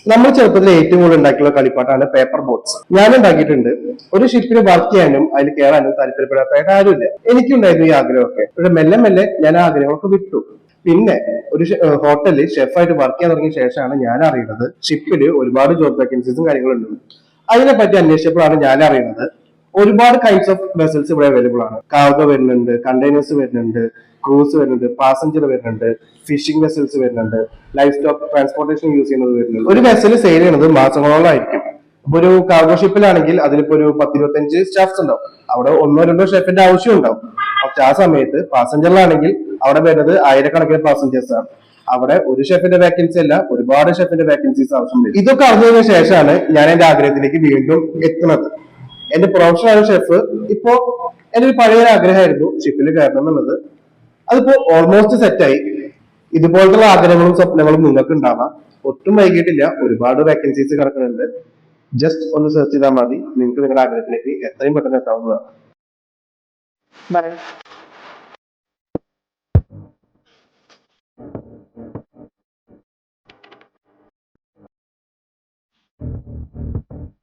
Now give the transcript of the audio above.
നമ്മൾ ചെറുപ്പത്തിൽ ഏറ്റവും കൂടുതൽ ഉണ്ടാക്കിയുള്ള കളിപ്പാട്ടാണ് പേപ്പർ ബോട്ട്സ്. ഞാൻ ഉണ്ടാക്കിയിട്ടുണ്ട്. ഒരു ഷിപ്പിൽ വർക്ക് ചെയ്യാനും അതിൽ കയറാനും താല്പര്യപ്പെടാത്തതായിട്ട് ആരുമില്ല. എനിക്കുണ്ടായിരുന്നു ഈ ആഗ്രഹമൊക്കെ. പക്ഷെ മെല്ലെ മെല്ലെ ഞാൻ ആ ആഗ്രഹമൊക്കെ വിട്ടു. പിന്നെ ഒരു ഹോട്ടലിൽ ഷെഫായിട്ട് വർക്ക് ചെയ്യാൻ തുടങ്ങിയ ശേഷമാണ് ഞാൻ അറിയുന്നത് ഷിപ്പിൽ ഒരുപാട് ജോബ് വേക്കൻസീസും കാര്യങ്ങളും ഉണ്ട്. അതിനെപ്പറ്റി അന്വേഷിച്ചപ്പോഴാണ് ഞാൻ അറിയുന്നത് ഒരുപാട് കൈൻഡ്സ് ഓഫ് വെസൽസ് ഇവിടെ അവൈലബിൾ ആണ്. കാർഗോ വരുന്നുണ്ട്, കണ്ടെയ്നേഴ്സ് വരുന്നുണ്ട്, ക്രൂസ് വരുന്നുണ്ട്, പാസഞ്ചർ വരുന്നുണ്ട്, ഫിഷിംഗ് വെസൽസ് വരുന്നുണ്ട്, ലൈഫ് സ്റ്റോക്ക് ട്രാൻസ്പോർട്ടേഷൻ യൂസ് ചെയ്യുന്നത് വരുന്നുണ്ട്. ഒരു വെസൽ സെയിൽ ചെയ്യുന്നത് മാസങ്ങളോളായിരിക്കും. ഇപ്പൊ ഒരു കാർഗോ ഷിപ്പിലാണെങ്കിൽ അതിലിപ്പോ ഒരു 10-25 സ്റ്റാഫ്സ് ഉണ്ടാവും. അവിടെ ഒന്നോ രണ്ടോ ഷെഫിന്റെ ആവശ്യം ഉണ്ടാവും. പക്ഷെ ആ സമയത്ത് പാസഞ്ചറിലാണെങ്കിൽ അവിടെ വരുന്നത് ആയിരക്കണക്കിന് പാസഞ്ചേഴ്സ് ആണ്. അവിടെ ഒരു ഷെഫിന്റെ വേക്കൻസി അല്ല, ഒരുപാട് ഷെഫിന്റെ വേക്കൻസീസ് ആവശ്യം വരും. ഇതൊക്കെ അറിഞ്ഞതിന് ശേഷമാണ് ഞാൻ എന്റെ ആഗ്രഹത്തിലേക്ക് വീണ്ടും എത്തുന്നത്. എന്റെ പ്രൊഫഷണൽ ഷെഫ് ഇപ്പോ എന്റെ ഒരു പഴയ ആഗ്രഹമായിരുന്നു ഷിപ്പിൽ കയറണം എന്നുള്ളത്. അതിപ്പോ ഓൾമോസ്റ്റ് സെറ്റായി. ഇതുപോലത്തെ ആഗ്രഹങ്ങളും സ്വപ്നങ്ങളും നിങ്ങൾക്ക് ഉണ്ടാവാം. ഒട്ടും വൈകിട്ടില്ല, ഒരുപാട് വേക്കൻസീസ് കിടക്കുന്നുണ്ട്. ജസ്റ്റ് ഒന്ന് സെർച്ച് ചെയ്താൽ മതി, നിങ്ങൾക്ക് നിങ്ങളുടെ ആഗ്രഹത്തിലേക്ക് എത്രയും പെട്ടെന്ന് എത്താവുന്നതാണ്.